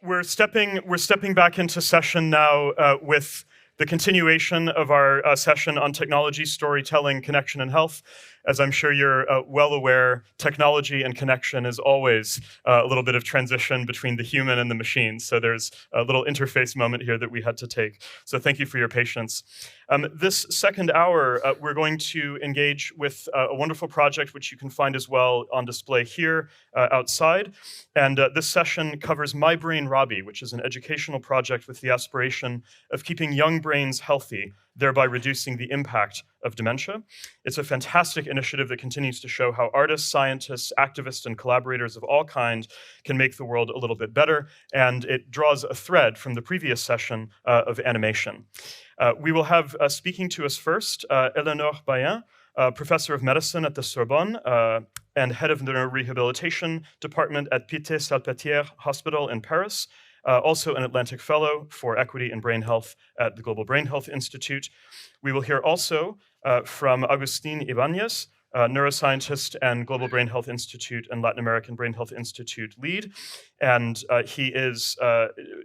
We're stepping back into session now with the continuation of our session on technology, storytelling, connection, and health. As I'm sure you're well aware, technology and connection is always a little bit of transition between the human and the machine. So there's a little interface moment here that we had to take. So thank you for your patience. This second hour, we're going to engage with a wonderful project which you can find as well on display here outside. And this session covers My Brain Robbie, which is an educational project with the aspiration of keeping young brains healthy, thereby reducing the impact of dementia. It's a fantastic initiative that continues to show how artists, scientists, activists, and collaborators of all kinds can make the world a little bit better, and it draws a thread from the previous session of animation. We will have speaking to us first, Eléonore Bayen, professor of medicine at the Sorbonne and head of the neurorehabilitation department at Pitié-Salpêtrière Hospital in Paris, also an Atlantic Fellow for Equity in Brain Health at the Global Brain Health Institute. We will hear also from Agustín Ibáñez, neuroscientist and Global Brain Health Institute and Latin American Brain Health Institute lead. And he is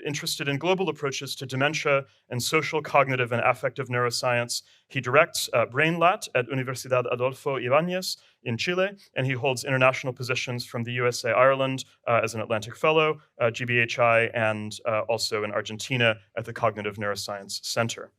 interested in global approaches to dementia and social, cognitive, and affective neuroscience. He directs BrainLat at Universidad Adolfo Ibáñez in Chile, and he holds international positions from the USA, Ireland as an Atlantic Fellow, GBHI, and also in Argentina at the Cognitive Neuroscience Center.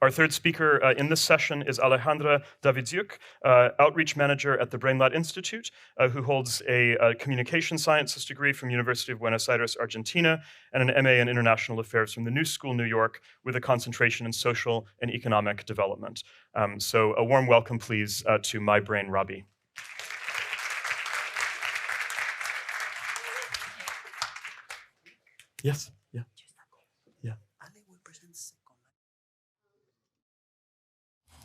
Our third speaker in this session is Alejandra Davidziuk, outreach manager at the BrainLat Institute, who holds a communication sciences degree from University of Buenos Aires, Argentina, and an MA in international affairs from the New School, New York, with a concentration in social and economic development. So a warm welcome, please, to My Brain Robbie. Yes, yeah.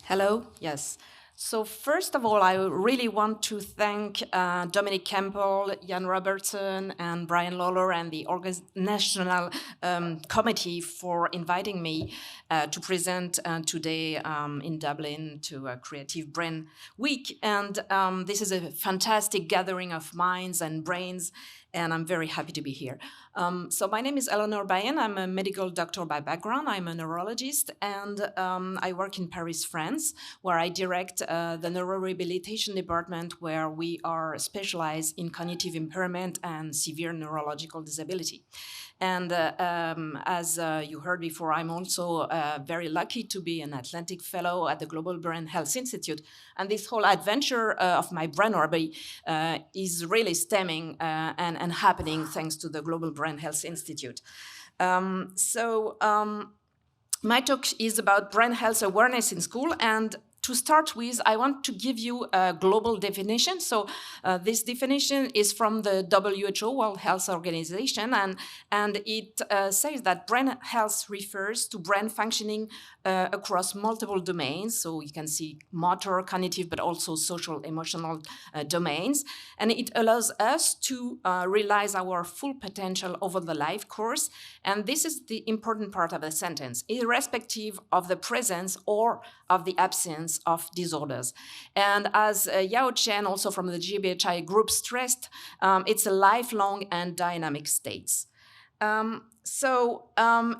Hello, yes. So first of all, I really want to thank Dominic Campbell, Jan Robertson, and Brian Lawler, and the National Committee for inviting me to present today in Dublin to a Creative Brain Week. And this is a fantastic gathering of minds and brains, and I'm very happy to be here. So my name is Eléonore Bayen. I'm a medical doctor by background. I'm a neurologist, and I work in Paris, France, where I direct the neurorehabilitation department, where we are specialized in cognitive impairment and severe neurological disability. And as you heard before, I'm also very lucky to be an Atlantic Fellow at the Global Brain Health Institute. And this whole adventure of My Brain Robbie is really stemming and happening thanks to the Global Brain Health Institute. My talk is about brain health awareness in school, and to start with, I want to give you a global definition. So this definition is from the WHO, World Health Organization, and it says that brain health refers to brain functioning across multiple domains. So you can see motor, cognitive, but also social, emotional domains. And it allows us to realize our full potential over the life course. And this is the important part of the sentence, irrespective of the presence or of the absence of disorders. And as Yao Chen, also from the GBHI group, stressed, it's a lifelong and dynamic state. A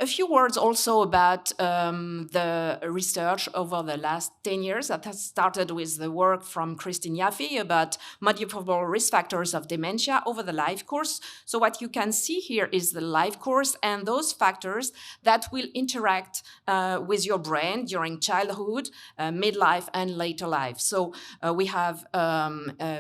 few words also about the research over the last 10 years that has started with the work from Christine Yaffe about modifiable risk factors of dementia over the life course. So what you can see here is the life course and those factors that will interact with your brain during childhood, midlife, and later life. So we have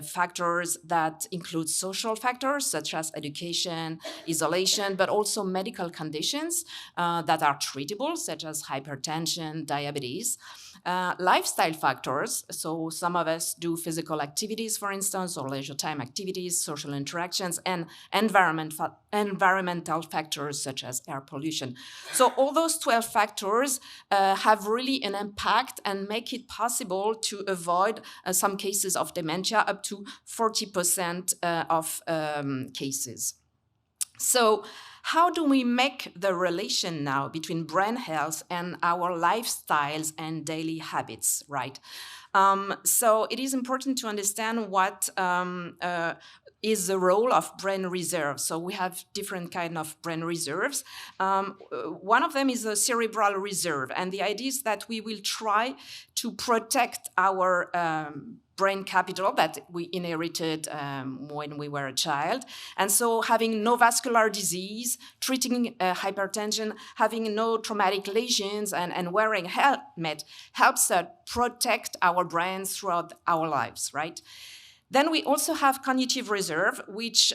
factors that include social factors such as education, isolation, but also medical conditions that are treatable, such as hypertension, diabetes. Lifestyle factors, so some of us do physical activities, for instance, or leisure time activities, social interactions, and environmental factors such as air pollution. So all those 12 factors have really an impact and make it possible to avoid some cases of dementia, up to 40% of cases. So how do we make the relation now between brain health and our lifestyles and daily habits, right? So it is important to understand what is the role of brain reserve. So we have different kind of brain reserves. One of them is a cerebral reserve, and the idea is that we will try to protect our brain capital that we inherited when we were a child. And so having no vascular disease, treating hypertension, having no traumatic lesions, and wearing helmet helps us protect our brains throughout our lives, right? Then we also have cognitive reserve, which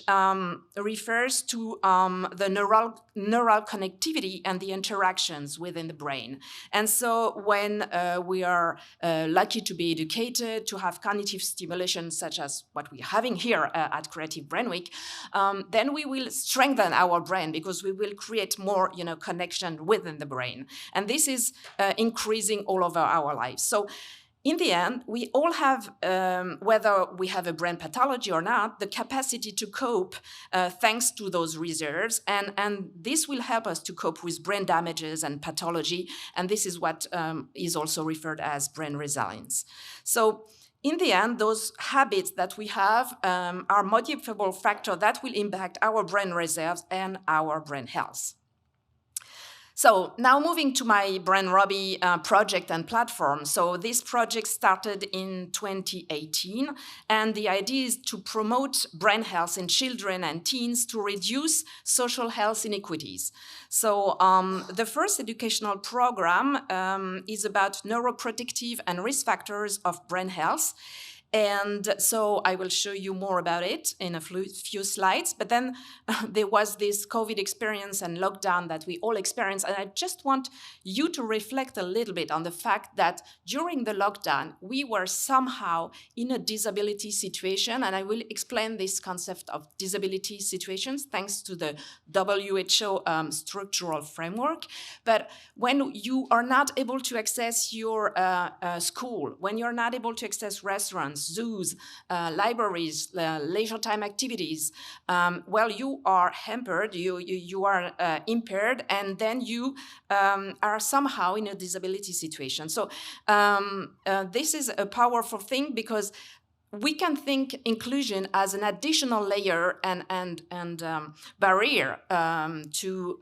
refers to the neural connectivity and the interactions within the brain. And so when we are lucky to be educated, to have cognitive stimulation, such as what we're having here at Creative Brain Week, then we will strengthen our brain because we will create more, connection within the brain. And this is increasing all over our lives. So in the end, we all have, whether we have a brain pathology or not, the capacity to cope thanks to those reserves. And this will help us to cope with brain damages and pathology. And this is what is also referred as brain resilience. So in the end, those habits that we have are modifiable factors that will impact our brain reserves and our brain health. So now moving to My Brain Robbie project and platform. So this project started in 2018, and the idea is to promote brain health in children and teens to reduce social health inequities. So the first educational program is about neuroprotective and risk factors of brain health. And so I will show you more about it in a few slides. But then there was this COVID experience and lockdown that we all experienced. And I just want you to reflect a little bit on the fact that during the lockdown, we were somehow in a disability situation. And I will explain this concept of disability situations thanks to the WHO structural framework. But when you are not able to access your school, when you're not able to access restaurants, zoos, libraries, leisure time activities, well, you are hampered, you are impaired, and then you are somehow in a disability situation. So this is a powerful thing because we can think inclusion as an additional layer and barrier to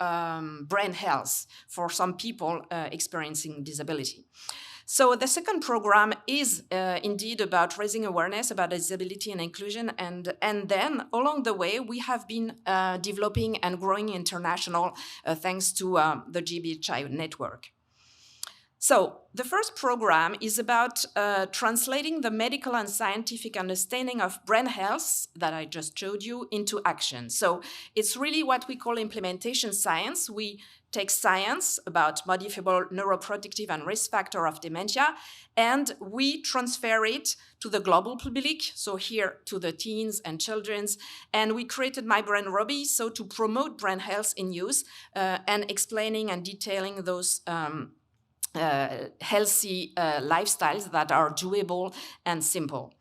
brain health for some people experiencing disability. So the second program is indeed about raising awareness about disability and inclusion, and then along the way we have been developing and growing international thanks to the GBHI network. So the first program is about translating the medical and scientific understanding of brain health that I just showed you into action. So it's really what we call implementation science. We take science about modifiable neuroprotective and risk factor of dementia, and we transfer it to the global public, so here to the teens and children's, and we created My Brain Robbie, so to promote brain health in youth and explaining and detailing those healthy lifestyles that are doable and simple.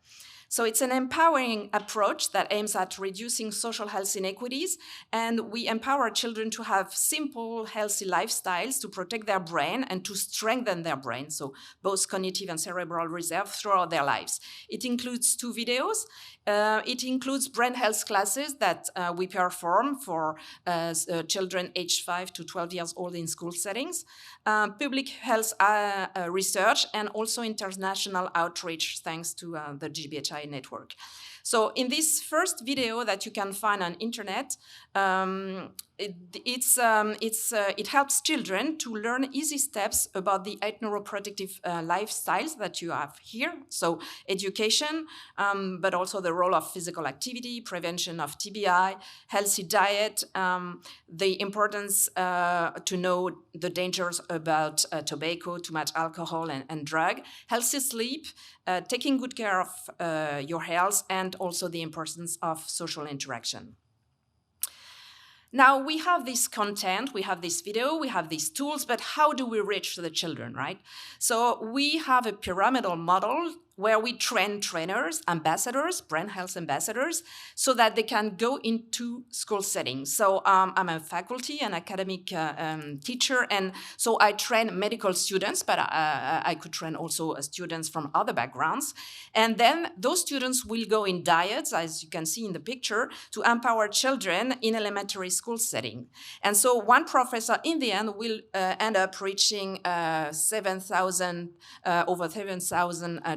So it's an empowering approach that aims at reducing social health inequities, and we empower children to have simple, healthy lifestyles to protect their brain and to strengthen their brain, so both cognitive and cerebral reserve throughout their lives. It includes 2 videos. It includes brain health classes that we perform for children aged 5 to 12 years old in school settings, public health research, and also international outreach thanks to the GBHI network. So in this first video that you can find on internet, it helps children to learn easy steps about the 8 neuroprotective lifestyles that you have here. So education, but also the role of physical activity, prevention of TBI, healthy diet, the importance to know the dangers about tobacco, too much alcohol and drug, healthy sleep, taking good care of your health, and also the importance of social interaction. Now we have this content, we have this video, we have these tools, but how do we reach the children, right? So we have a pyramidal model where we train trainers, ambassadors, brain health ambassadors, so that they can go into school settings. So I'm a faculty, an academic teacher, and so I train medical students, but I could train also students from other backgrounds. And then those students will go in dyads, as you can see in the picture, to empower children in elementary school setting. And so one professor in the end will end up reaching over 7,000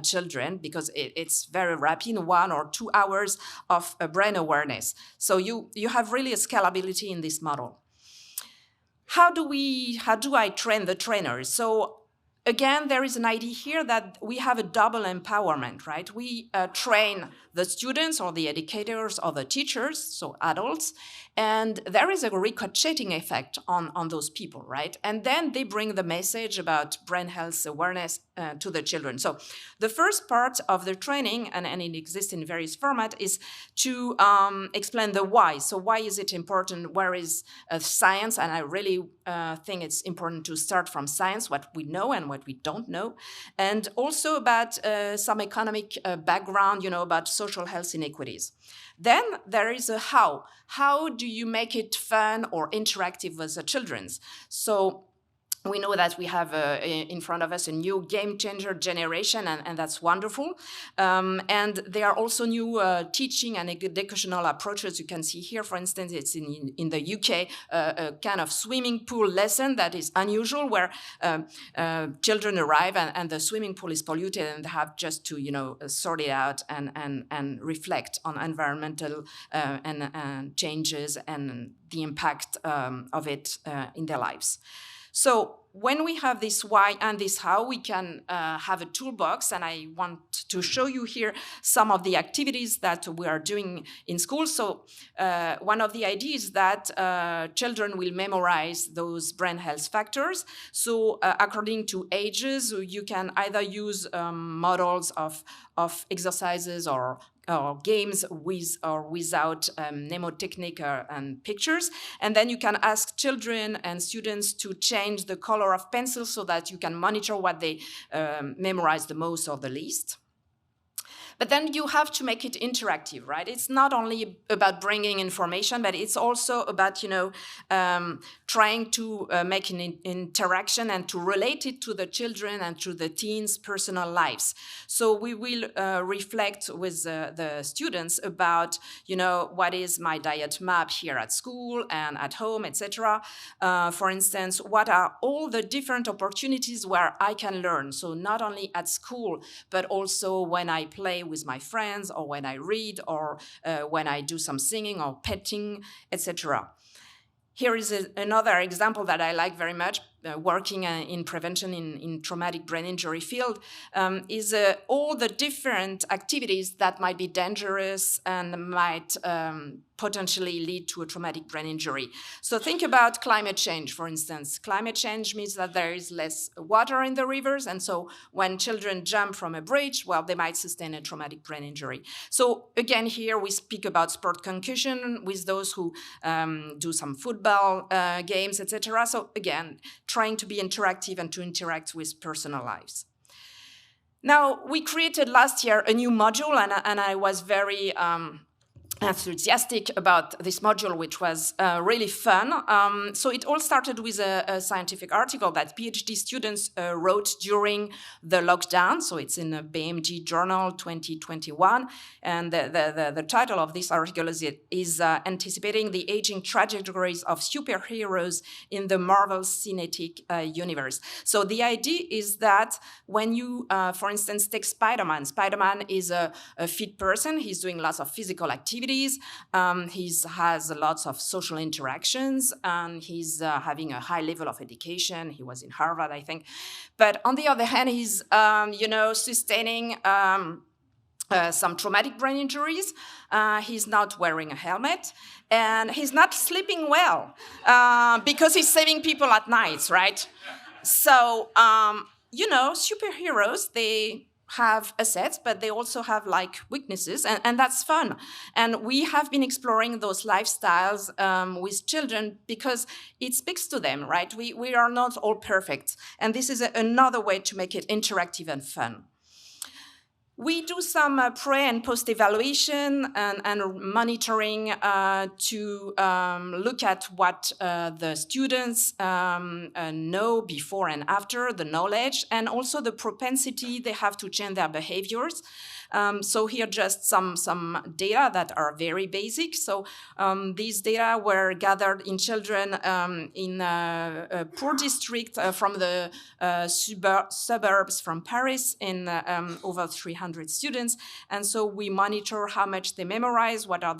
children, because it's very rapid, 1 or 2 hours of brain awareness. So you have really a scalability in this model. How do I train the trainers? So again, there is an idea here that we have a double empowerment, right? We train the students or the educators or the teachers, so adults, and there is a ricocheting effect on those people, right? And then they bring the message about brain health awareness to the children. So the first part of the training, and it exists in various formats, is to explain the why. So why is it important? Where is science? And I really think it's important to start from science, what we know and what we don't know. And also about some economic background, about social health inequities. Then there is a how. How do you make it fun or interactive with the children? So we know that we have in front of us a new game changer generation, and that's wonderful. And there are also new teaching and educational approaches. You can see here, for instance, it's in the UK, a kind of swimming pool lesson that is unusual, where children arrive and the swimming pool is polluted, and they have just to sort it out and reflect on environmental and changes and the impact of it in their lives. So when we have this why and this how, we can have a toolbox, and I want to show you here some of the activities that we are doing in school. So one of the ideas is that children will memorize those brain health factors. So according to ages, you can either use models of exercises or games with or without mnemotechnic and pictures. And then you can ask children and students to change the color of pencils so that you can monitor what they memorize the most or the least. But then you have to make it interactive, right? It's not only about bringing information, but it's also about, trying to make an interaction and to relate it to the children and to the teens' personal lives. So we will reflect with the students about, what is my diet map here at school and at home, etc. For instance, what are all the different opportunities where I can learn? So not only at school, but also when I play with my friends, or when I read, or when I do some singing or petting, etc. Here is another example that I like very much, working in prevention in traumatic brain injury field, is all the different activities that might be dangerous and might potentially lead to a traumatic brain injury. So think about climate change, for instance. Climate change means that there is less water in the rivers, and so when children jump from a bridge, well, they might sustain a traumatic brain injury. So again, here we speak about sport concussion with those who do some football games, etc. So again, trying to be interactive and to interact with personal lives. Now, we created last year a new module, and I was very enthusiastic about this module, which was really fun. So it all started with a scientific article that PhD students wrote during the lockdown. So it's in a BMG journal 2021. And the title of this article is Anticipating the Aging Trajectories of Superheroes in the Marvel Cinematic Universe. So the idea is that when you, for instance, take Spider-Man. Spider-Man is a fit person. He's doing lots of physical activities. He has lots of social interactions, and he's having a high level of education. He was in Harvard, I think. But on the other hand, he's, sustaining some traumatic brain injuries. He's not wearing a helmet, and he's not sleeping well because he's saving people at night, right? So, superheroes, they have assets, but they also have weaknesses, and that's fun. And we have been exploring those lifestyles with children because it speaks to them, right? We are not all perfect, and this is another way to make it interactive and fun. We do some pre and post evaluation and monitoring to look at what the students know before and after, the knowledge, and also the propensity they have to change their behaviors. So here just some data that are very basic. So these data were gathered in children in a poor district from the suburbs from Paris in over 300 students. And so we monitor how much they memorize, what are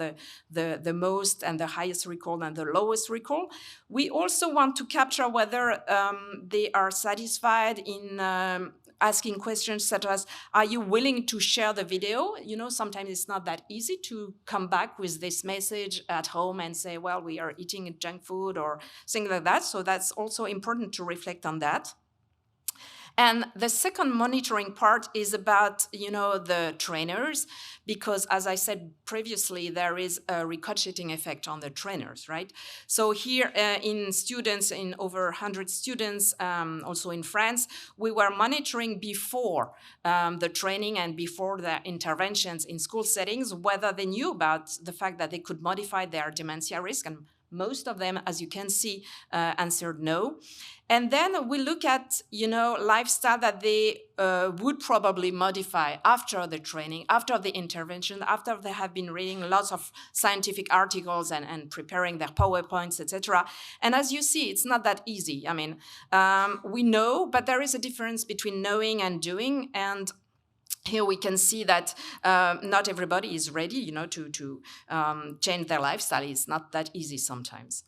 the most and the highest recall and the lowest recall. We also want to capture whether they are satisfied in asking questions such as, are you willing to share the video? You know, sometimes it's not that easy to come back with this message at home and say, well, we are eating junk food or things like that. So that's also important to reflect on that. And the second monitoring part is about, you know, the trainers, because as I said previously, there is a ricocheting effect on the trainers, right? So here in students, in over 100 students, also in France, we were monitoring before the training and before the interventions in school settings, whether they knew about the fact that they could modify their dementia risk, and most of them, as you can see, answered no. And then we look at, you know, lifestyle that they would probably modify after the training, after the intervention, after they have been reading lots of scientific articles and preparing their PowerPoints, etc. And as you see, it's not that easy. I mean, we know, but there is a difference between knowing and doing. And here we can see that not everybody is ready, you know, to change their lifestyle. It's not that easy sometimes.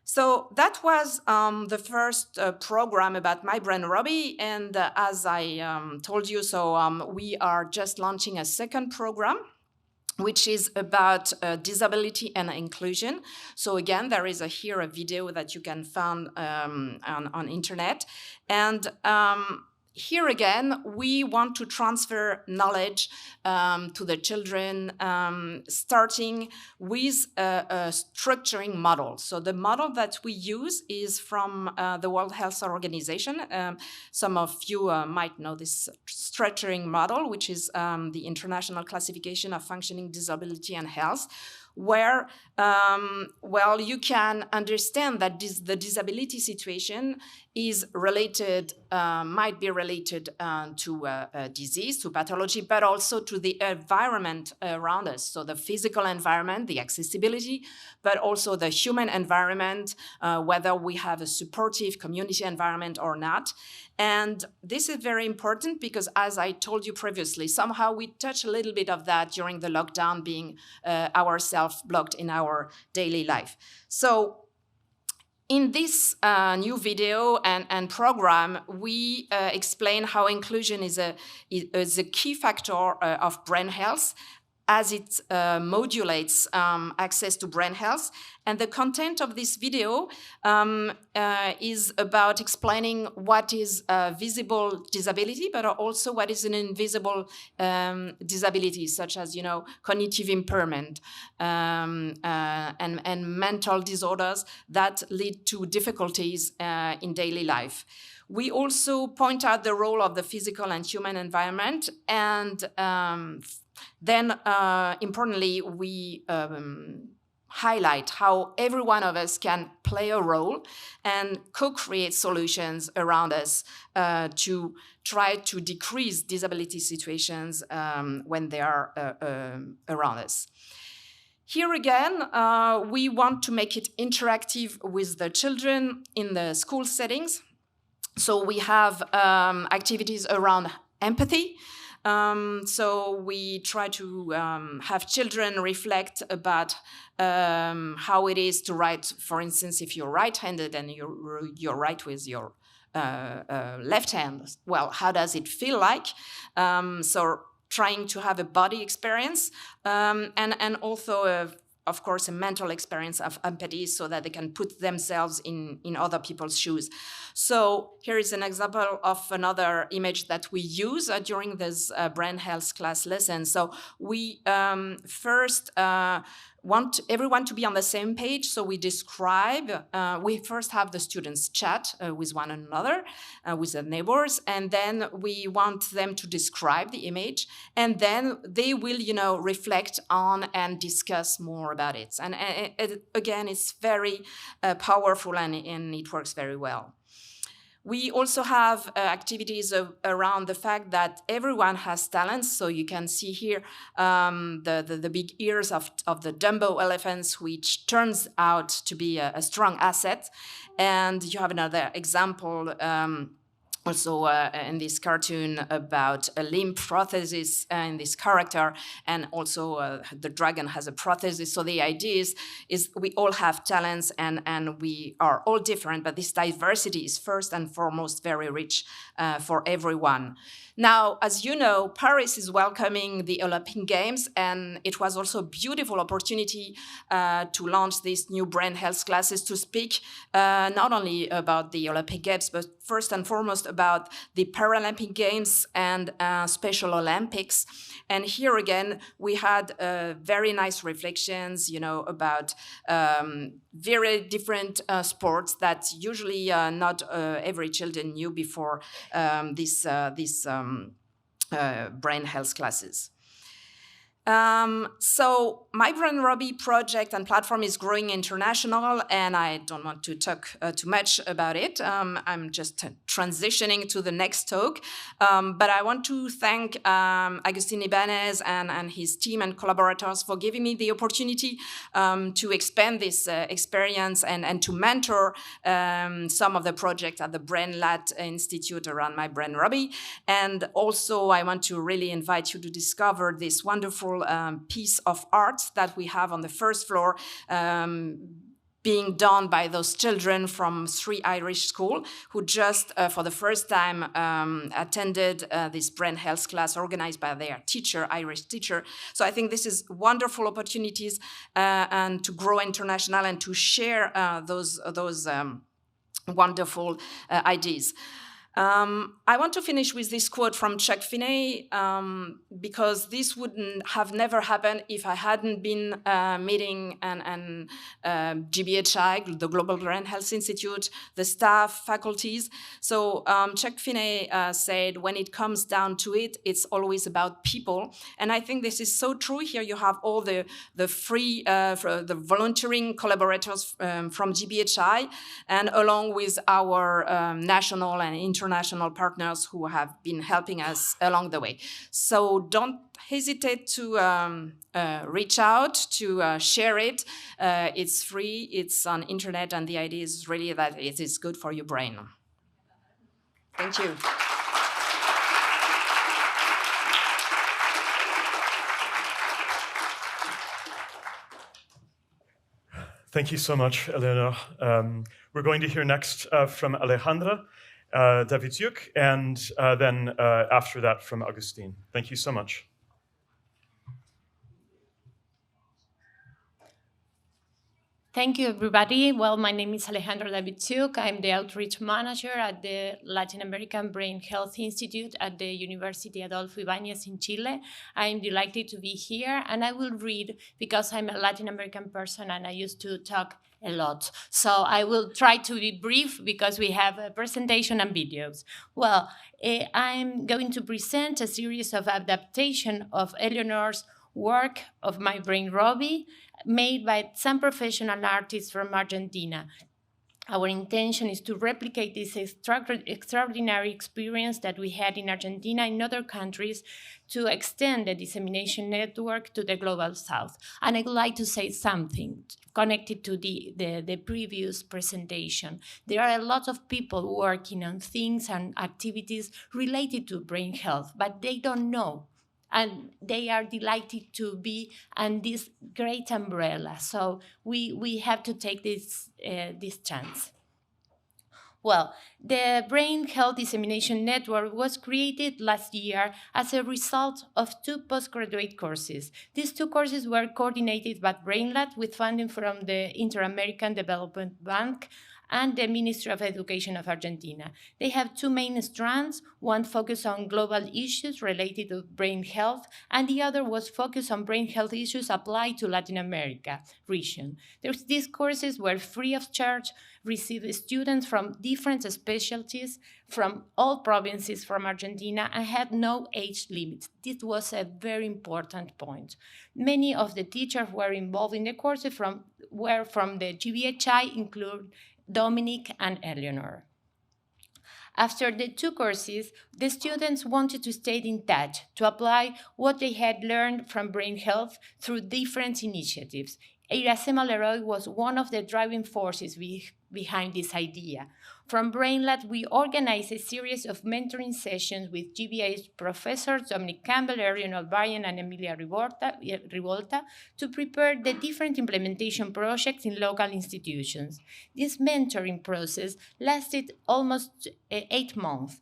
So that was the first program about My Brain Robbie. And as I told you, so we are just launching a second program, which is about disability and inclusion. So again, there is here a video that you can find on internet. And here again, we want to transfer knowledge to the children, starting with a structuring model. So the model that we use is from the World Health Organization. Some of you might know this structuring model, which is the International Classification of Functioning, Disability and Health, where, well, you can understand that the disability situation is related, might be related to a disease, to pathology, but also to the environment around us. So the physical environment, the accessibility, but also the human environment, whether we have a supportive community environment or not. And this is very important because, as I told you previously, somehow we touch a little bit of that during the lockdown, being ourselves blocked in our daily life. So in this new video and program, we explain how inclusion is a key factor of brain health, as it modulates access to brain health. And the content of this video is about explaining what is visible disability, but also what is an invisible disability, such as, you know, cognitive impairment and mental disorders that lead to difficulties in daily life. We also point out the role of the physical and human environment, and then, importantly, we highlight how every one of us can play a role and co-create solutions around us to try to decrease disability situations when they are around us. Here again, we want to make it interactive with the children in the school settings. So we have activities around empathy. So we try to have children reflect about how it is to write, for instance, if you're right-handed and you write with your left hand, well, how does it feel like? So trying to have a body experience and also of course, a mental experience of empathy so that they can put themselves in other people's shoes. So here is an example of another image that we use during this brain health class lesson. So we first want everyone to be on the same page, so we describe, we first have the students chat with one another, with their neighbors, and then we want them to describe the image, and then they will, reflect on and discuss more about it. And again, it's very powerful and it works very well. We also have activities around the fact that everyone has talents. So you can see here the big ears of the Dumbo elephants, which turns out to be a strong asset. And you have another example also in this cartoon about a limb prosthesis in this character, and also the dragon has a prosthesis. So the idea is we all have talents and we are all different, but this diversity is first and foremost very rich for everyone. Now, as you know, Paris is welcoming the Olympic Games, and it was also a beautiful opportunity to launch these new brain health classes to speak not only about the Olympic Games, but first and foremost about the Paralympic Games and Special Olympics. And here again, we had very nice reflections, about very different sports that usually not every children knew before these brain health classes. So My Brain Robbie project and platform is growing international, and I don't want to talk too much about it. I'm just transitioning to the next talk. But I want to thank Agustín Ibáñez and his team and collaborators for giving me the opportunity to expand this experience and to mentor some of the projects at the BrainLat Institute around My Brain Robbie. And also I want to really invite you to discover this wonderful piece of art that we have on the first floor, being done by those children from 3 Irish schools who just for the first time attended this brain health class organized by their teacher, Irish teacher. So I think this is wonderful opportunities and to grow international and to share those wonderful ideas. I want to finish with this quote from Chuck Finney, because this wouldn't have never happened if I hadn't been meeting and GBHI, the Global Brain Health Institute, the staff, faculties. So Chuck Finney said, when it comes down to it, it's always about people. And I think this is so true. Here you have all the free, the volunteering collaborators from GBHI, and along with our national and international partners who have been helping us along the way. So don't hesitate to reach out, to share it. It's free, it's on internet, and the idea is really that it is good for your brain. Thank you. Thank you so much, Eléonore. We're going to hear next from Alejandra Davidziuk, and then after that from Agustín. Thank you so much. Thank you, everybody. Well, my name is Alejandra Davidziuk. I'm the outreach manager at the Latin American Brain Health Institute at the University Adolfo Ibáñez in Chile. I'm delighted to be here, and I will read because I'm a Latin American person and I used to talk a lot. So I will try to be brief because we have a presentation and videos. Well, I'm going to present a series of adaptation of Eléonore's work of My Brain Robbie, made by some professional artists from Argentina. Our intention is to replicate this extraordinary experience that we had in Argentina in other countries to extend the dissemination network to the global south. And I'd like to say something connected to the previous presentation. There are a lot of people working on things and activities related to brain health, but they don't know. And they are delighted to be on this great umbrella. So we have to take this chance. Well, the Brain Health Dissemination Network was created last year as a result of 2 postgraduate courses. These 2 courses were coordinated by BrainLat with funding from the Inter-American Development Bank and the Ministry of Education of Argentina. They have two main strands. One focused on global issues related to brain health, and the other was focused on brain health issues applied to Latin America region. These courses were free of charge, received students from different specialties from all provinces from Argentina, and had no age limit. This was a very important point. Many of the teachers were involved in the courses were from the GBHI, include Dominic and Eléonore. After the two courses, the students wanted to stay in touch, to apply what they had learned from brain health through different initiatives. Iracema Leroy was one of the driving forces behind this idea. From BrainLab, we organized a series of mentoring sessions with GBA professors Dominic Campbell, Eléonore Bayen, and Emilia Rivolta to prepare the different implementation projects in local institutions. This mentoring process lasted almost 8 months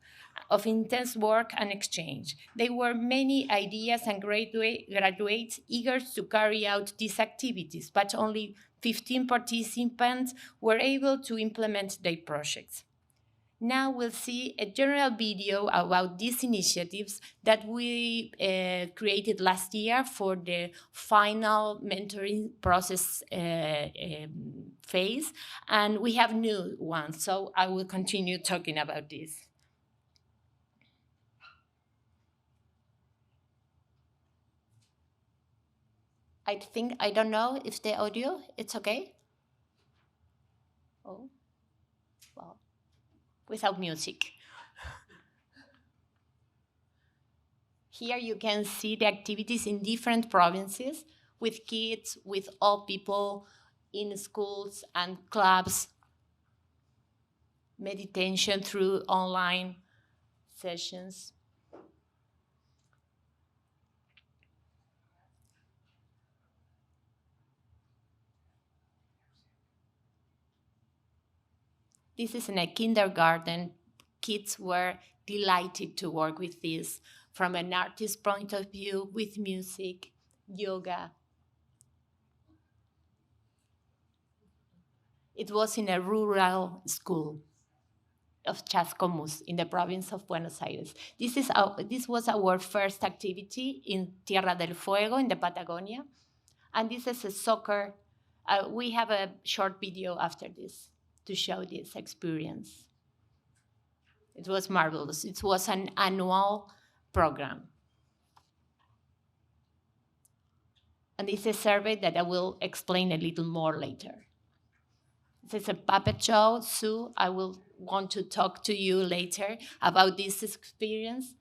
of intense work and exchange. There were many ideas and graduates eager to carry out these activities, but only 15 participants were able to implement their projects. Now we'll see a general video about these initiatives that we created last year for the final mentoring process phase, and we have new ones, so I will continue talking about this. I don't know if the audio, it's okay? Oh, well, without music. Here you can see the activities in different provinces with kids, with all people in schools and clubs, meditation through online sessions. This is in a kindergarten. Kids were delighted to work with this from an artist's point of view, with music, yoga. It was in a rural school of Chascomús in the province of Buenos Aires. This was our first activity in Tierra del Fuego in the Patagonia. And this is a soccer. We have a short video after this to show this experience. It was marvelous. It was an annual program. And this is a survey that I will explain a little more later. This is a puppet show, Sue. I will want to talk to you later about this experience.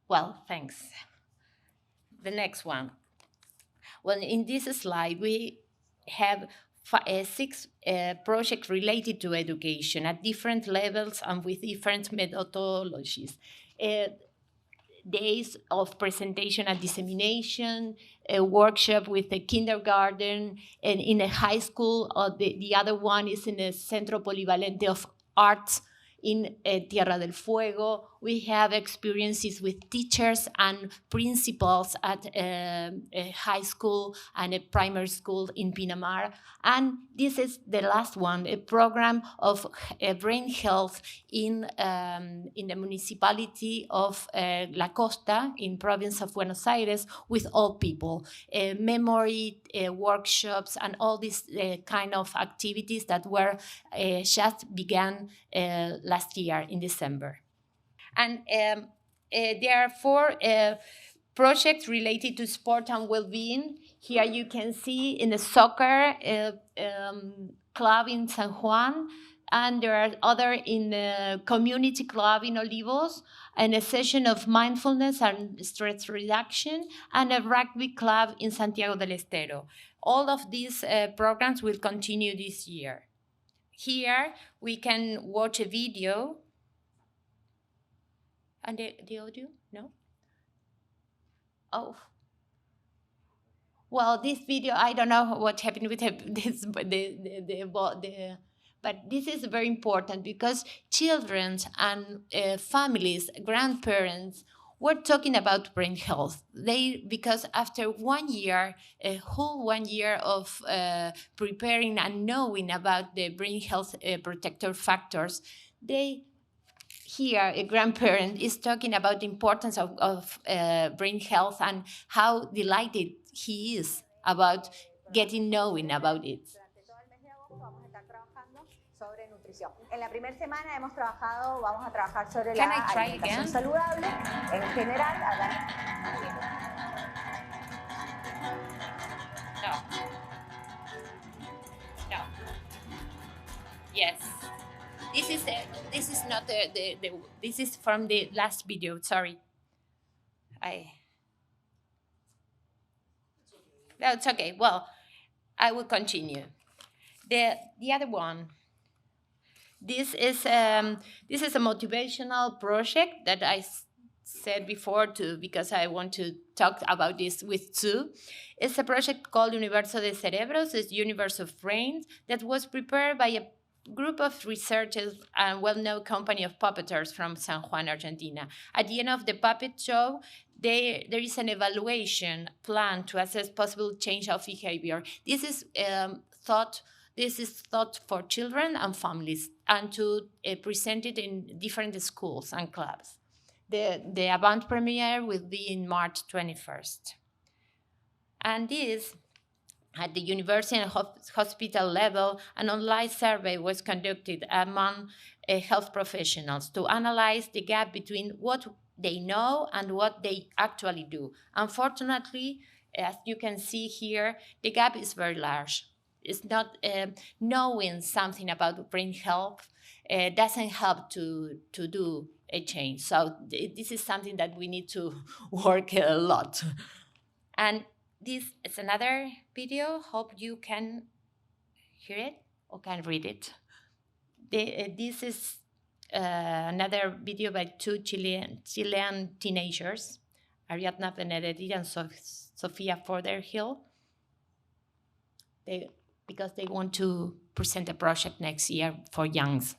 Well, thanks. The next one. Well, in this slide, we have 6 projects related to education at different levels and with different methodologies. Days of presentation and dissemination, a workshop with a kindergarten, and in a high school. The other one is in a Centro Polivalente of Arts in Tierra del Fuego. We have experiences with teachers and principals at a high school and a primary school in Pinamar. And this is the last one, a program of brain health in the municipality of La Costa in province of Buenos Aires with all people, memory workshops and all these kind of activities that were just began last year in December. And there are 4 projects related to sport and well-being. Here you can see in the soccer club in San Juan, and there are other in the community club in Olivos, and a session of mindfulness and stress reduction, and a rugby club in Santiago del Estero. All of these programs will continue this year. Here we can watch a video. And the audio? No? Oh. Well, this video, I don't know what happened with this, but but this is very important because children and families, grandparents we're talking about brain health. Because after 1 year, a whole 1 year of preparing and knowing about the brain health protector factors, here a grandparent is talking about the importance of brain health and how delighted he is about getting knowing about it. Sobre nutrición. En la primera semana vamos a trabajar sobre Can la I try alimentación again? saludable. En general, No. Yes. This is not this is from the last video. Sorry. No, it's okay. Well, I will continue. The other one. This is a motivational project that I said before too, because I want to talk about this with Sue. It's a project called Universo de Cerebros, it's Universe of Brains, that was prepared by a group of researchers and well-known company of puppeteers from San Juan, Argentina. At the end of the puppet show, there is an evaluation plan to assess possible change of behavior. This is thought for children and families, and to present it in different schools and clubs. The avant premiere will be in March 21st. And this, at the university and hospital level, an online survey was conducted among health professionals to analyze the gap between what they know and what they actually do. Unfortunately, as you can see here, the gap is very large. It's not knowing something about brain health doesn't help to do a change. So this is something that we need to work a lot. And this is another video. Hope you can hear it or can read it. This is another video by two Chilean teenagers, Ariadna Benedetti and Sofia Forderhill. Because they want to present a project next year for youngs.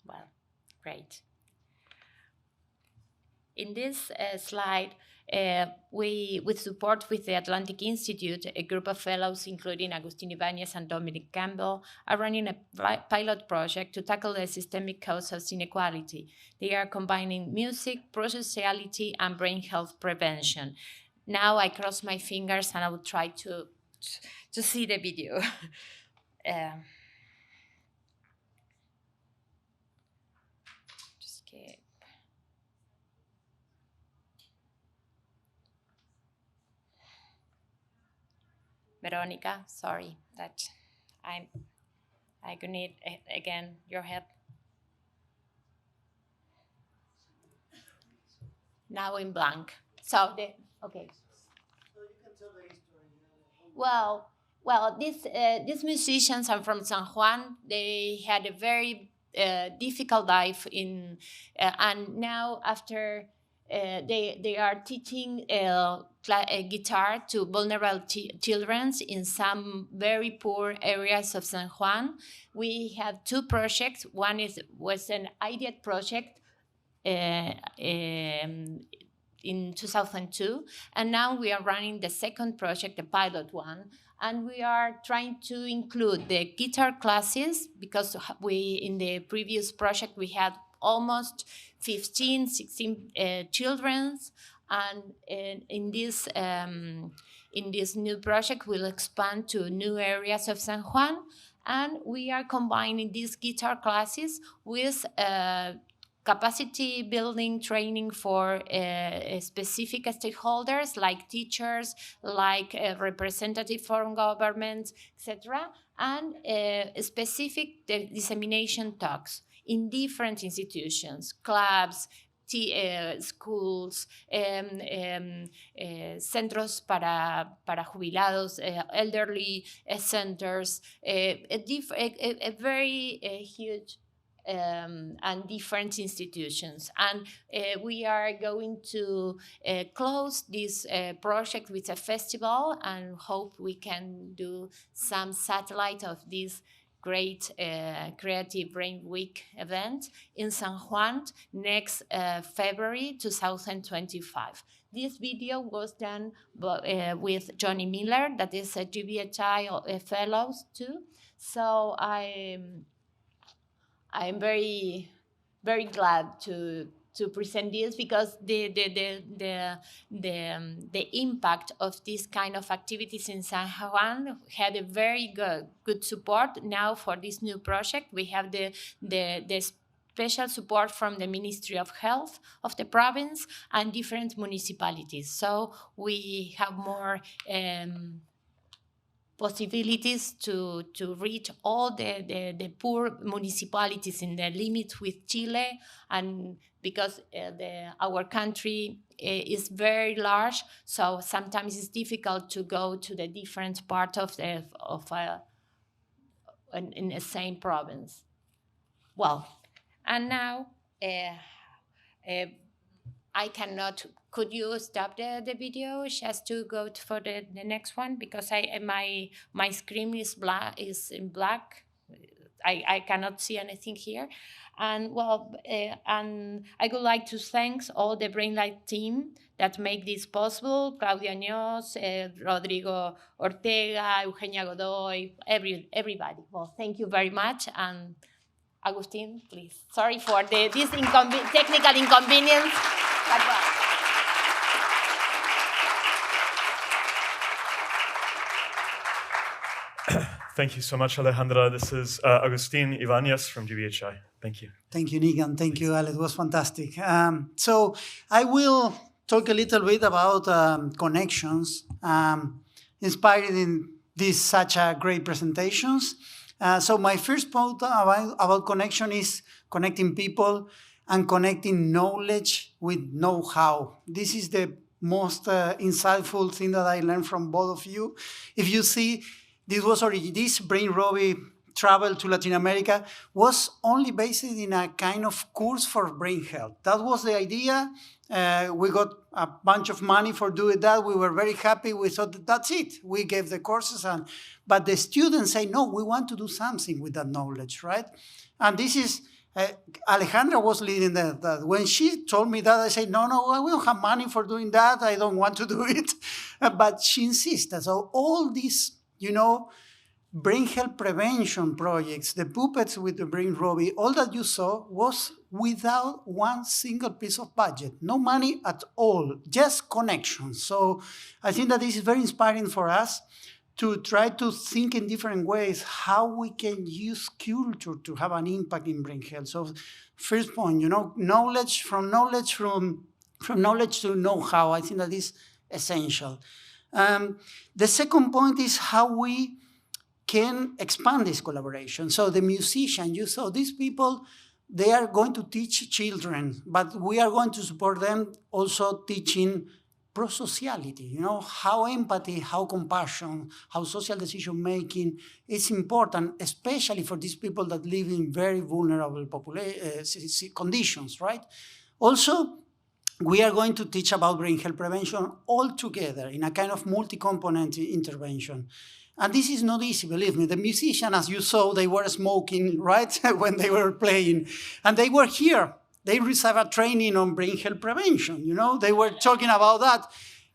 Well, great. In this slide, we, with support with the Atlantic Institute, a group of fellows, including Agustín Ibáñez and Dominic Campbell, are running a pilot project to tackle the systemic causes of inequality. They are combining music, prosociality, and brain health prevention. Now I cross my fingers and I will try to see the video. Veronica, sorry that I need again your help. Now in blank. So okay. So you can tell the history. Well, these musicians are from San Juan. They had a very difficult life and now after they are teaching guitar to vulnerable children in some very poor areas of San Juan. We have 2 projects. One was an IDEAT project in 2002, and now we are running the second project, the pilot one, and we are trying to include the guitar classes, because in the previous project we had almost 15, 16 children, and in this new project we'll expand to new areas of San Juan, and we are combining these guitar classes with capacity building training for specific stakeholders like teachers, like representatives from governments, etc., and specific dissemination talks in different institutions, clubs, schools, centros para jubilados, elderly centers, a very huge and different institutions. And we are going to close this project with a festival, and hope we can do some satellite of this great Creative Brain Week event in San Juan next February 2025. This video was done with Johnny Miller, that is a GBHI fellows too. So I'm very, very glad to present this, because the impact of this kind of activities in San Juan had a very good support. Now for this new project, we have the special support from the Ministry of Health of the province and different municipalities. So we have more possibilities to reach all the poor municipalities in the limit with Chile, and because our country is very large, so sometimes it's difficult to go to the different part in the same province. Well, and now I cannot. Could you stop the video just to go for the next one, because my screen is in black. I cannot see anything here. And well, and I would like to thank all the Brainlight team that make this possible: Claudia Añós, Rodrigo Ortega, Eugenia Godoy, everybody. Well, thank you very much. And Agustín, please. Sorry for this technical inconvenience. But well. Thank you so much, Alejandra. This is Agustín Ibáñez from GBHI. Thank you. Thank you, Nick, and thank you, Ale. It was fantastic. So I will talk a little bit about connections, inspired in these such great presentations. So my first point about connection is connecting people and connecting knowledge with know-how. This is the most insightful thing that I learned from both of you. If you see, this Brain Robbie travel to Latin America was only based in a kind of course for brain health. That was the idea. We got a bunch of money for doing that. We were very happy. We thought that's it. We gave the courses, but the students say, no, we want to do something with that knowledge, right? And this is, Alejandra was leading that. When she told me that, I said, no, we don't have money for doing that. I don't want to do it. But she insisted. So all these, brain health prevention projects, the puppets with the Brain Robbie, all that you saw was without one single piece of budget, no money at all, just connections. So I think that this is very inspiring for us to try to think in different ways how we can use culture to have an impact in brain health. So first point, knowledge to know-how. I think that is essential. The second point is how we can expand this collaboration. So the musician, you saw these people, they are going to teach children, but we are going to support them also teaching prosociality, how empathy, how compassion, how social decision-making is important, especially for these people that live in very vulnerable conditions, right? Also, we are going to teach about brain health prevention all together in a kind of multi-component intervention. And this is not easy, believe me. The musicians, as you saw, they were smoking, right, when they were playing. And they were here. They received a training on brain health prevention, you know. They were talking about that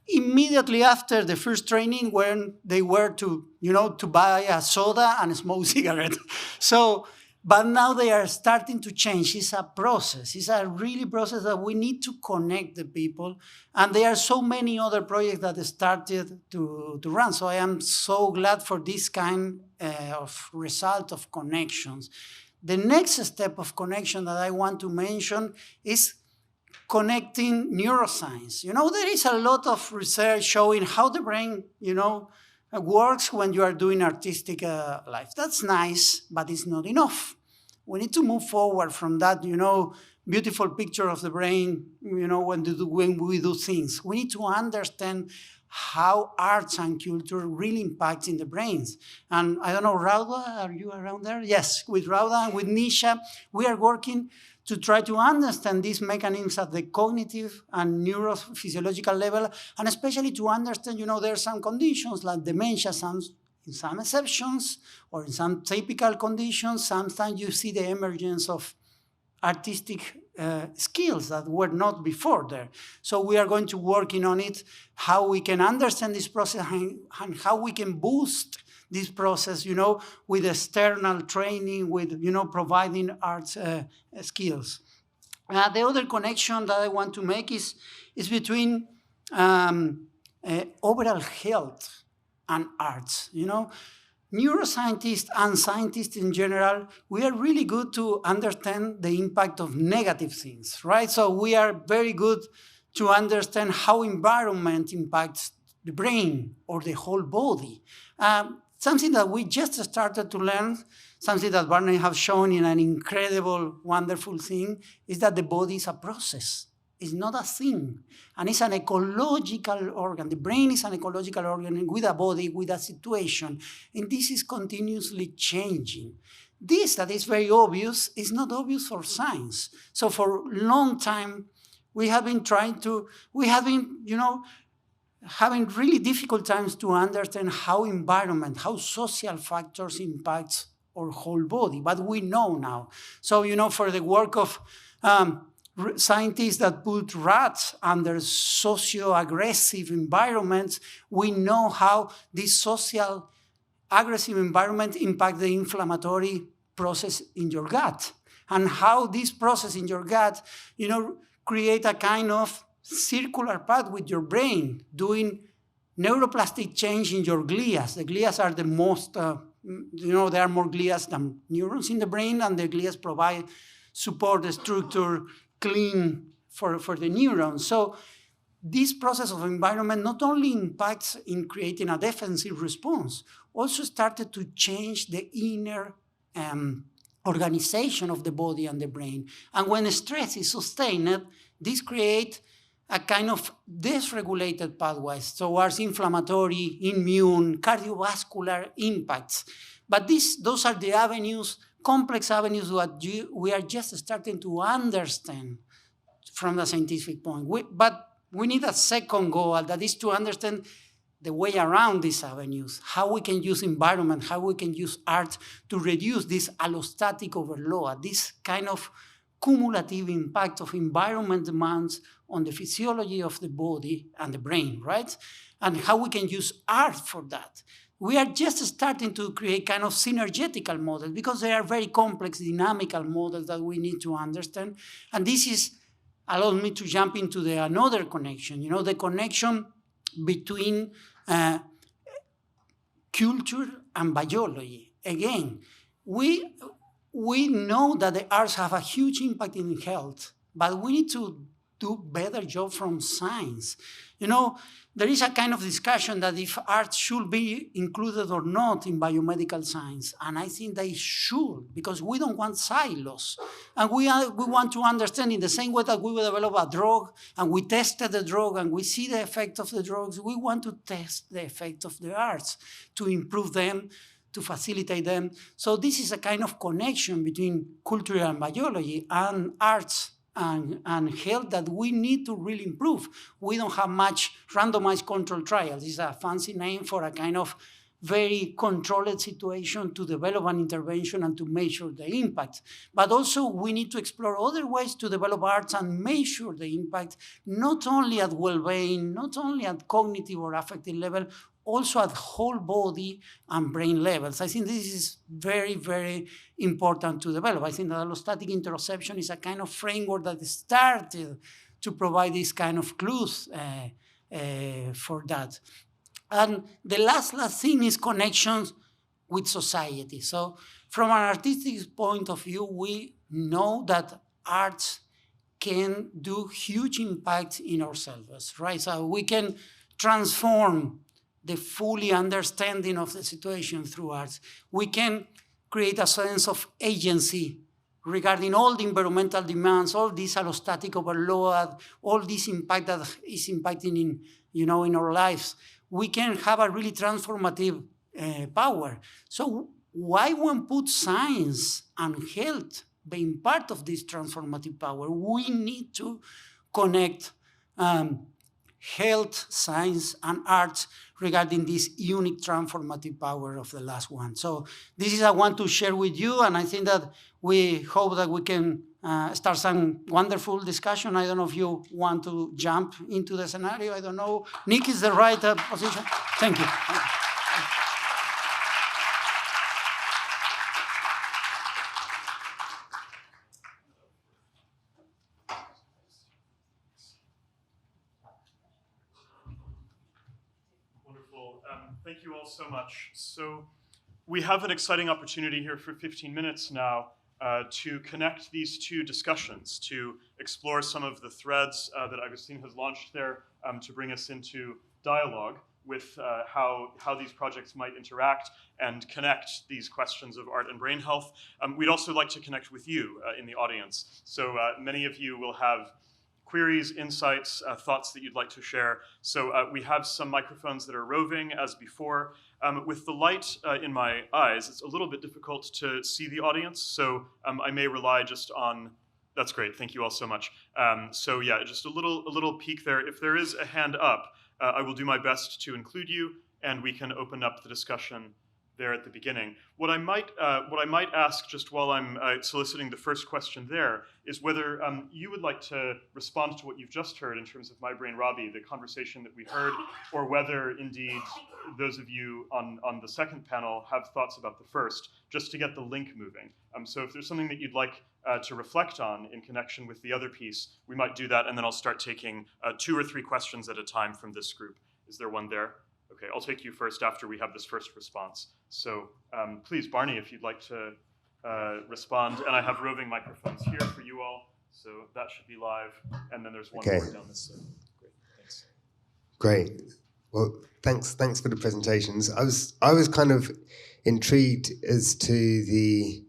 immediately after the first training when they were to, you know, to buy a soda and smoke a cigarette. So, but now they are starting to change. It's a process. It's a really process that we need to connect the people. And there are so many other projects that started to run. So I am so glad for this kind of result of connections. The next step of connection that I want to mention is connecting neuroscience. You know, there is a lot of research showing how the brain, you know, works when you are doing artistic life. That's nice, but it's not enough. We need to move forward from that, you know, beautiful picture of the brain, you know, when we do things. We need to understand how arts and culture really impact in the brains. And I don't know, Rauda, are you around there? Yes, with Rauda and with Nisha, we are working to try to understand these mechanisms at the cognitive and neurophysiological level, and especially to understand, you know, there are some conditions like dementia, in some exceptions, or in some typical conditions, sometimes you see the emergence of artistic skills that were not before there. So we are going to working on it, how we can understand this process and how we can boost this process, you know, with external training, with, you know, providing arts skills. The other connection that I want to make is between overall health and arts, you know. Neuroscientists and scientists in general, we are really good to understand the impact of negative things, right? So we are very good to understand how environment impacts the brain or the whole body. Something that we just started to learn, something that Barney has shown in an incredible, wonderful thing, is that the body is a process. It's not a thing. And it's an ecological organ. The brain is an ecological organ with a body, with a situation. And this is continuously changing. This that is very obvious is not obvious for science. So for a long time, we have been you know, having really difficult times to understand how environment, how social factors impact our whole body. But we know now. So, you know, for the work of scientists that put rats under socio-aggressive environments, we know how this social aggressive environment impact the inflammatory process in your gut, and how this process in your gut, you know, create a kind of circular path with your brain, doing neuroplastic change in your glia. The glia are the most, you know, there are more glia than neurons in the brain, and the glia provide support the structure, clean for the neurons. So this process of environment not only impacts in creating a defensive response, also started to change the inner organization of the body and the brain. And when stress is sustained, this creates a kind of dysregulated pathways towards inflammatory, immune, cardiovascular impacts. But those are the avenues, complex avenues that we are just starting to understand from the scientific point. But we need a second goal, that is to understand the way around these avenues, how we can use environment, how we can use art to reduce this allostatic overload, this kind of cumulative impact of environment demands on the physiology of the body and the brain, right? And how we can use art for that. We are just starting to create kind of synergetical models, because they are very complex, dynamical models that we need to understand. And this is allowed me to jump into another connection, you know, the connection between culture and biology. Again, we know that the arts have a huge impact in health, but we need to do better job from science. You know, there is a kind of discussion that if art should be included or not in biomedical science, and I think they should, because we don't want silos. And we want to understand, in the same way that we will develop a drug, and we tested the drug, and we see the effect of the drugs, we want to test the effect of the arts to improve them, to facilitate them. So this is a kind of connection between culture and biology, and arts and health that we need to really improve. We don't have much randomized control trials. It's a fancy name for a kind of very controlled situation to develop an intervention and to measure the impact. But also we need to explore other ways to develop arts and measure the impact, not only at well-being, not only at cognitive or affective level, also at whole body and brain levels. I think this is very, very important to develop. I think that allostatic interoception is a kind of framework that started to provide this kind of clues for that. And the last thing is connections with society. So from an artistic point of view, we know that arts can do huge impact in ourselves, right? So we can transform the fully understanding of the situation through arts. We can create a sense of agency regarding all the environmental demands, all this allostatic overload, all this impact that is impacting in our lives. We can have a really transformative power. So why won't put science and health being part of this transformative power? We need to connect health, science, and arts regarding this unique transformative power of the last one. So this is I want to share with you, and I think that we hope that we can start some wonderful discussion. I don't know if you want to jump into the scenario. I don't know. Nick is the right position. Thank you. Wonderful. Thank you all so much. So we have an exciting opportunity here for 15 minutes now to connect these two discussions, to explore some of the threads that Agustín has launched there to bring us into dialogue with how these projects might interact and connect these questions of art and brain health. We'd also like to connect with you in the audience. So many of you will have queries, insights, thoughts that you'd like to share. So we have some microphones that are roving as before. With the light in my eyes, it's a little bit difficult to see the audience, so I may rely just on, that's great, thank you all so much. So yeah, just a little peek there. If there is a hand up, I will do my best to include you, and we can open up the discussion there at the beginning. What I might ask, just while I'm soliciting the first question there, is whether you would like to respond to what you've just heard in terms of My Brain Robbie, the conversation that we heard, or whether indeed those of you on the second panel have thoughts about the first, just to get the link moving. So if there's something that you'd like to reflect on in connection with the other piece, we might do that, and then I'll start taking 2 or 3 questions at a time from this group. Is there one there? Okay, I'll take you first after we have this first response. So please, Barney, if you'd like to respond. And I have roving microphones here for you all, so that should be live. And then there's one more down this side. Great, thanks. Great. Well, thanks for the presentations. I was kind of intrigued as to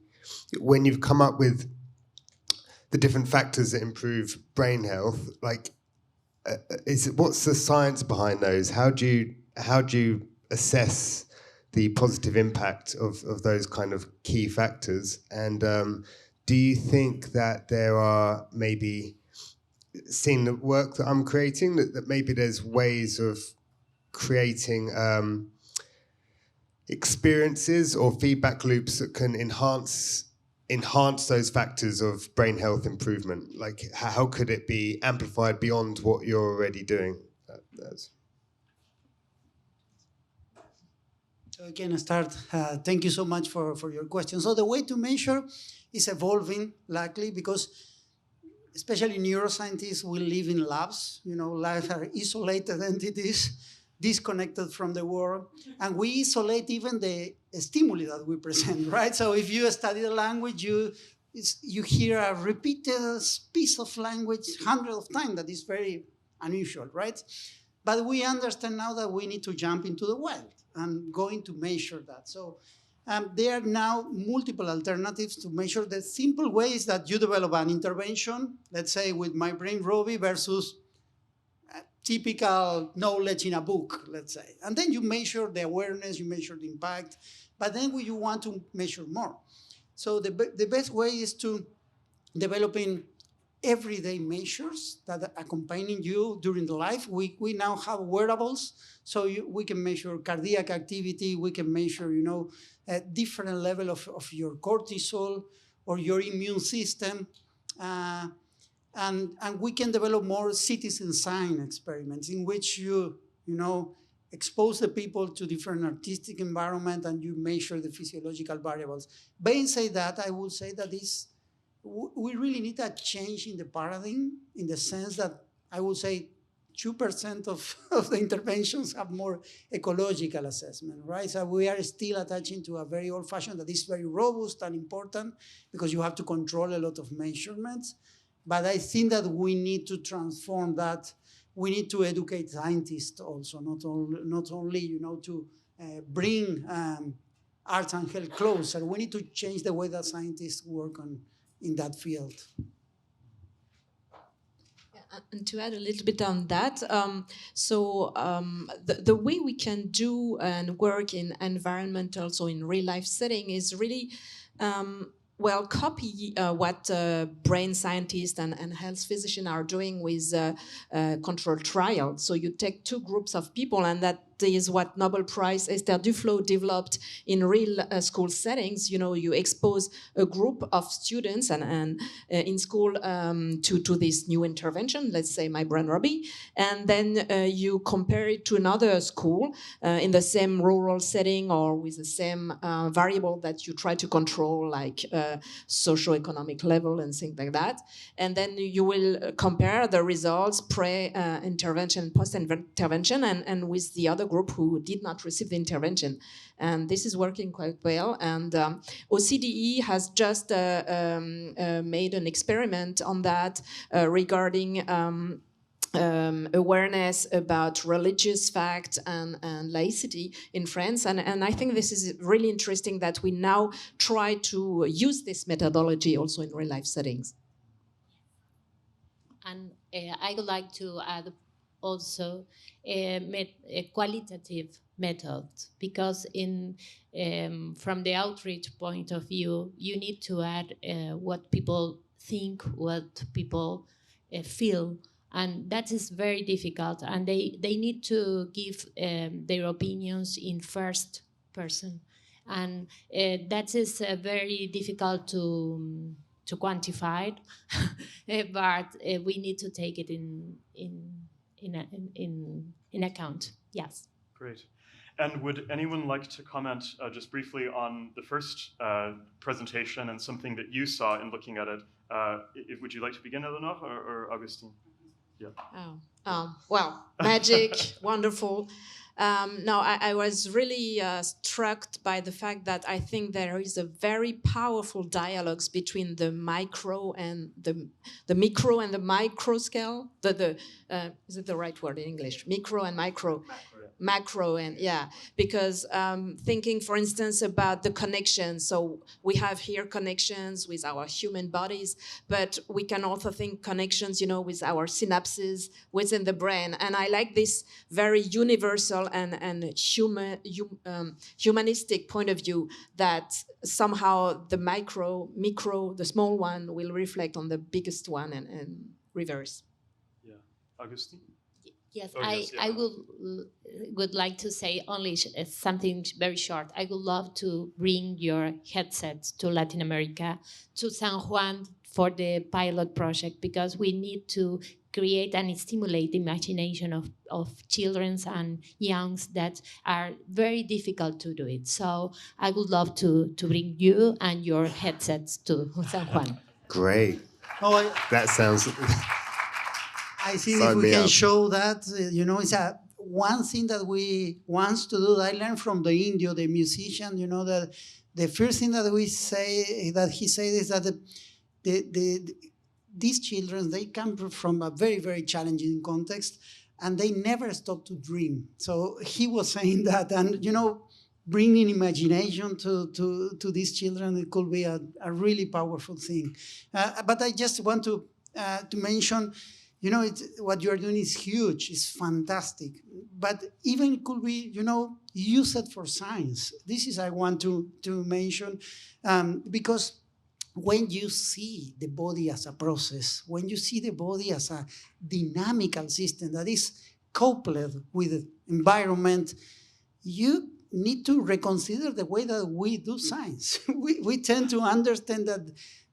when you've come up with the different factors that improve brain health, like what's the science behind those? How do you assess the positive impact of those kind of key factors? And do you think that there are, maybe seeing the work that I'm creating, that maybe there's ways of creating experiences or feedback loops that can enhance those factors of brain health improvement? Like, how could it be amplified beyond what you're already doing? So again, thank you so much for your question. So the way to measure is evolving, likely, because especially neuroscientists will live in labs. Labs are isolated entities, disconnected from the world, and we isolate even the stimuli that we present, right? So if you study the language, you hear a repeated piece of language hundreds of times. That is very unusual, right? But we understand now that we need to jump into the wild and going to measure that. So there are now multiple alternatives to measure. The simple way is that you develop an intervention, let's say with My Brain Robbie versus typical knowledge in a book, let's say. And then you measure the awareness, you measure the impact, but then you want to measure more. So the best way is to developing everyday measures that accompany you during the life. We now have wearables, so we can measure cardiac activity, we can measure, a different level of your cortisol or your immune system. And we can develop more citizen science experiments in which you expose the people to different artistic environment and you measure the physiological variables. Bayen said that, I would say that we really need a change in the paradigm, in the sense that I would say 2% of the interventions have more ecological assessment, right? So we are still attaching to a very old-fashioned that is very robust and important because you have to control a lot of measurements. But I think that we need to transform that. We need to educate scientists also, not only to bring arts and health closer. We need to change the way that scientists work in that field. And to add a little bit on that, the way we can do and work in environmental, so in real life setting, is really copy what brain scientists and health physicians are doing with controlled trials. So you take two groups of people, and that is what Nobel Prize Esther Duflo developed in real school settings. You expose a group of students and in school to this new intervention, let's say My Brain Robbie, and then you compare it to another school in the same rural setting or with the same variable that you try to control, like socioeconomic level and things like that. And then you will compare the results pre-intervention, post-intervention, and with the other group who did not receive the intervention. And this is working quite well. And OCDE has just made an experiment on that regarding awareness about religious fact and laicity in France. And I think this is really interesting that we now try to use this methodology also in real life settings. And I would like to add also a qualitative method, because from the outreach point of view, you need to add what people think, what people feel, and that is very difficult, and they need to give their opinions in first person, and that is very difficult to quantify, but we need to take it in account. Yes. Great. And would anyone like to comment just briefly on the first presentation and something that you saw in looking at it? Would you like to begin, Eléonore or Agustín? Yeah. Well, magic, wonderful. No, I was really struck by the fact that I think there is a very powerful dialogue between the micro and the micro and the micro scale. Is it the right word in English? Micro and micro. Macro and because thinking, for instance, about the connections. So we have here connections with our human bodies, but we can also think connections, with our synapses within the brain. And I like this very universal and humanistic point of view that somehow the micro, the small one will reflect on the biggest one and reverse. Yeah, Agustín? Yes, yes, I would like to say only something very short. I would love to bring your headsets to Latin America, to San Juan for the pilot project, because we need to create and stimulate the imagination of children and youngs that are very difficult to do it. So I would love to bring you and your headsets to San Juan. Great. That sounds... I think if we can show that, it's one thing that we want to do. I learned from the Indio, the musician, that the first thing that he said is that these children, they come from a very, very challenging context, and they never stop to dream. So he was saying that, and bringing imagination to these children, it could be a really powerful thing. But I just want to mention, what you are doing is huge, it's fantastic, but even it could be, use it for science. This is I want to mention, because when you see the body as a process, when you see the body as a dynamical system that is coupled with the environment, you need to reconsider the way that we do science. We tend to understand that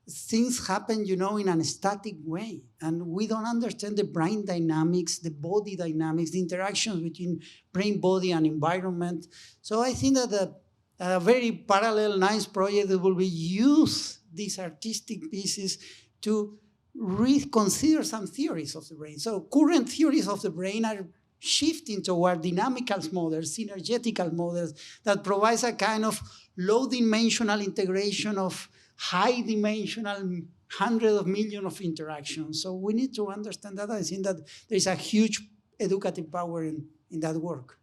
things happen, in a static way, and we don't understand the brain dynamics, the body dynamics, the interactions between brain, body, and environment. So I think that a very parallel, nice project that will be use these artistic pieces to reconsider some theories of the brain. So current theories of the brain are shifting toward dynamical models, synergetical models that provides a kind of low-dimensional integration of high-dimensional hundreds of millions of interactions. So we need to understand that. I think that there is a huge educative power in that work.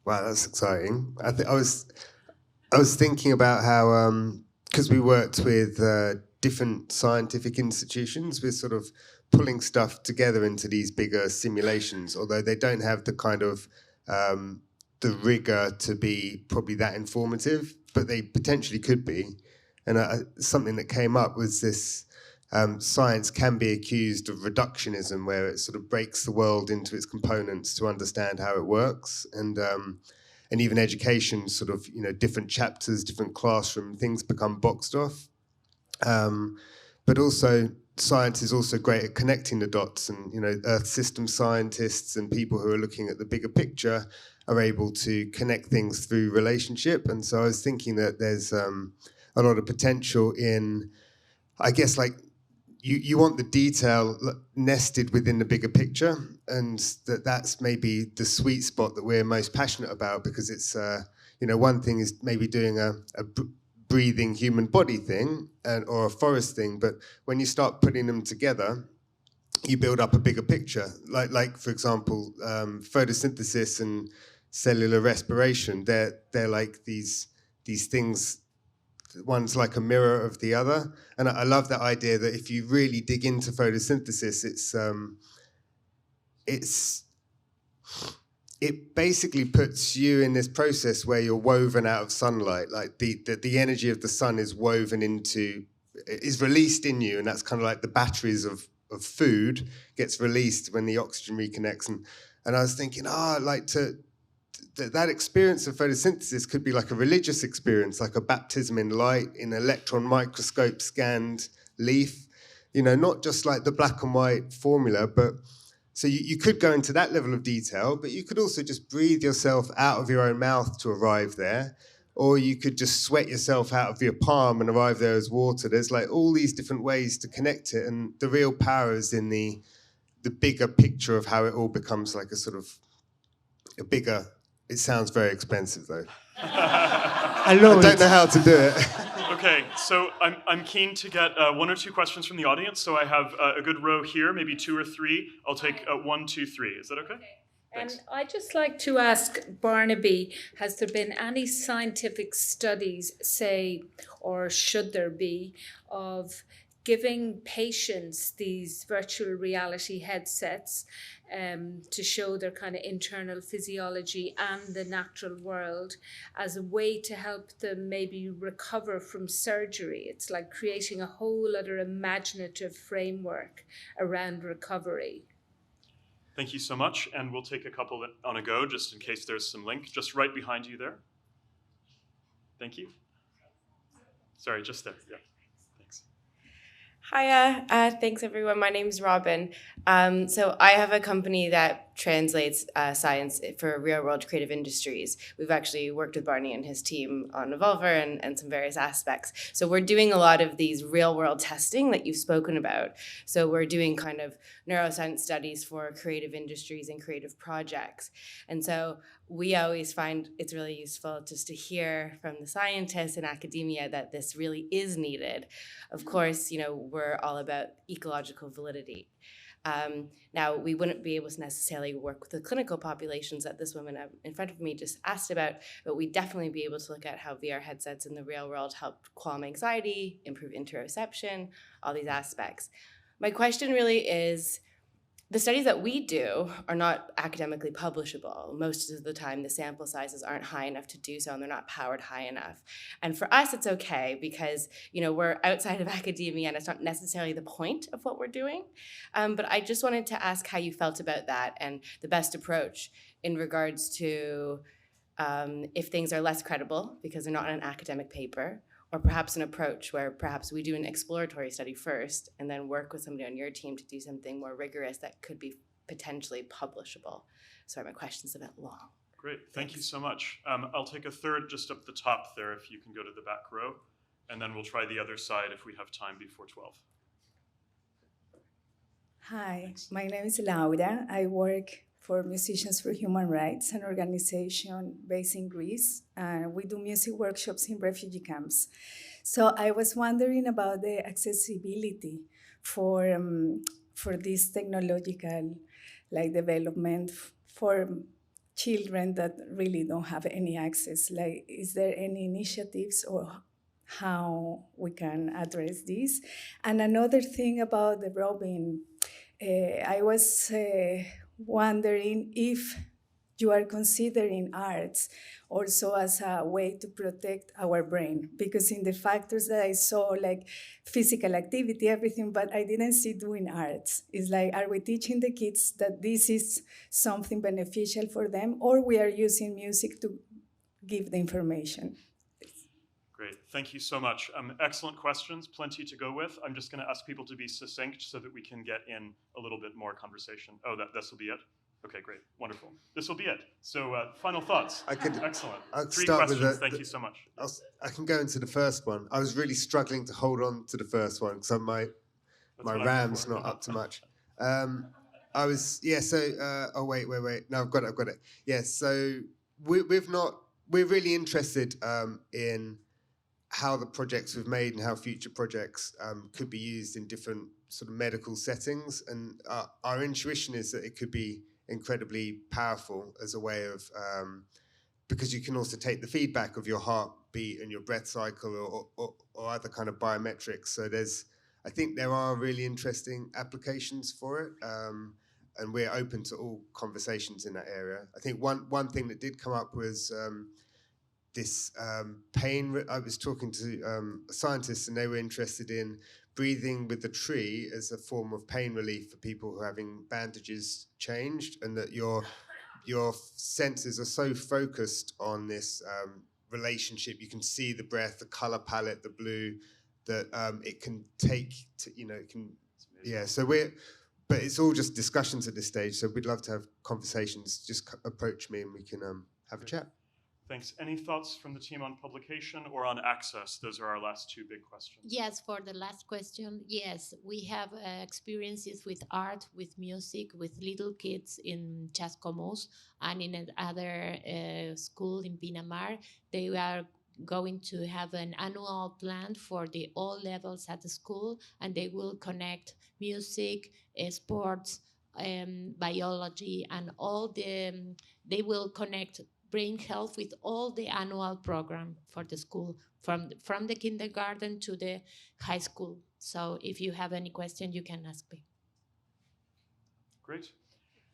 Wow, that's exciting. I was thinking about how, because we worked with different scientific institutions, we're sort of pulling stuff together into these bigger simulations, although they don't have the kind of the rigor to be probably that informative, but they potentially could be. And something that came up was this, science can be accused of reductionism, where it sort of breaks the world into its components to understand how it works. And even education, sort of, different chapters, different classroom, things become boxed off. But also, science is also great at connecting the dots, and Earth system scientists and people who are looking at the bigger picture are able to connect things through relationship. And so I was thinking that there's a lot of potential in, I guess, like you want the detail nested within the bigger picture, and that's maybe the sweet spot that we're most passionate about, because it's one thing is maybe doing a breathing human body thing or a forest thing, but when you start putting them together, you build up a bigger picture. Like for example, photosynthesis and cellular respiration. They're like these things. One's like a mirror of the other, and I love that idea that if you really dig into photosynthesis, it basically puts you in this process where you're woven out of sunlight. Like the energy of the sun is released in you, and that's kind of like the batteries of food gets released when the oxygen reconnects. And I was thinking, that experience of photosynthesis could be like a religious experience, like a baptism in light, in electron microscope scanned leaf, not just like the black and white formula, but so you could go into that level of detail, but you could also just breathe yourself out of your own mouth to arrive there, or you could just sweat yourself out of your palm and arrive there as water. There's like all these different ways to connect it, and the real power is in the bigger picture of how it all becomes like a sort of a bigger. It sounds very expensive, though. I don't know how to do it. Okay, so I'm keen to get one or two questions from the audience. So I have a good row here, maybe two or three. I'll take 1, 2, 3. Is that okay? And I'd just like to ask Barnaby, has there been any scientific studies, say, or should there be, of giving patients these virtual reality headsets to show their kind of internal physiology and the natural world as a way to help them maybe recover from surgery? It's like creating a whole other imaginative framework around recovery. Thank you so much, and we'll take a couple on a go, just in case there's some link. Just right behind you there. Thank you. Sorry, just there, yeah. Hiya, thanks everyone. My name's Robin. So I have a company that translates science for real-world creative industries. We've actually worked with Barney and his team on Evolver and some various aspects. So we're doing a lot of these real-world testing that you've spoken about. So we're doing kind of neuroscience studies for creative industries and creative projects. And so we always find it's really useful just to hear from the scientists in academia that this really is needed. Of course, we're all about ecological validity. Now, we wouldn't be able to necessarily work with the clinical populations that this woman in front of me just asked about, but we'd definitely be able to look at how VR headsets in the real world help calm anxiety, improve interoception, all these aspects. My question really is, The studies that we do are not academically publishable. Most of the time, the sample sizes aren't high enough to do so, and they're not powered high enough. And for us, it's okay because we're outside of academia, and it's not necessarily the point of what we're doing. But I just wanted to ask how you felt about that and the best approach in regards to if things are less credible because they're not in an academic paper, or perhaps an approach where perhaps we do an exploratory study first and then work with somebody on your team to do something more rigorous that could be potentially publishable. Sorry, my question's a bit long. Great, thank you so much. I'll take a third just up the top there if you can go to the back row, and then we'll try the other side if we have time before 12. Hi, Thanks. my name is Laura. I work for Musicians for Human Rights, an organization based in Greece. We do music workshops in refugee camps. So I was wondering about the accessibility for this technological development for children that really don't have any access. Is there any initiatives or how we can address this? And another thing about the Robin, I was wondering if you are considering arts also as a way to protect our brain, because in the factors that I saw, like physical activity, everything, but I didn't see doing arts. It's like, are we teaching the kids that this is something beneficial for them, or we are using music to give the information? Great, thank you so much. Excellent questions, plenty to go with. I'm just going to ask people to be succinct so that we can get in a little bit more conversation. Oh, this will be it? Okay, great, wonderful. This will be it. So final thoughts. Excellent. Three questions, thank you so much. I can go into the first one. I was really struggling to hold on to the first one because my RAM's not up to much. Oh wait. No, I've got it. Yeah, so we're really interested in how the projects we've made and how future projects could be used in different sort of medical settings. And our intuition is that it could be incredibly powerful as a way of, because you can also take the feedback of your heartbeat and your breath cycle or other kind of biometrics. So I think there are really interesting applications for it. And we're open to all conversations in that area. I think one thing that did come up was this pain. I was talking to scientists, and they were interested in breathing with the tree as a form of pain relief for people who are having bandages changed, and that your senses are so focused on this relationship. You can see the breath, the color palette, the blue, that it can take to, it can, yeah. So but it's all just discussions at this stage. So we'd love to have conversations. Just approach me and we can have a chat. Thanks. Any thoughts from the team on publication or on access? Those are our last two big questions. Yes, for the last question, yes, we have experiences with art, with music, with little kids in Chascomús and in another school in Pinamar. They are going to have an annual plan for all levels at the school, and they will connect music, sports, biology, and they will connect brain health with all the annual program for the school, from the kindergarten to the high school. So if you have any question, you can ask me. Great.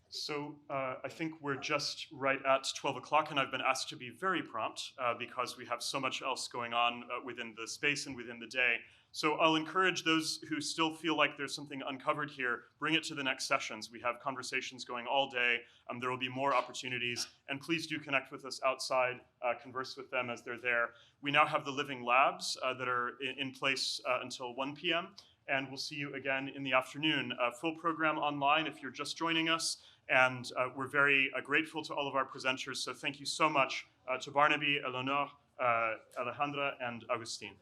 So I think we're just right at 12 o'clock, and I've been asked to be very prompt because we have so much else going on within the space and within the day. So I'll encourage those who still feel like there's something uncovered here, bring it to the next sessions. We have conversations going all day. There will be more opportunities. And please do connect with us outside, converse with them as they're there. We now have the living labs that are in place until 1 p.m. And we'll see you again in the afternoon. Full program online if you're just joining us. And we're very grateful to all of our presenters. So thank you so much to Barnaby, Eléonore, Alejandra, and Agustín.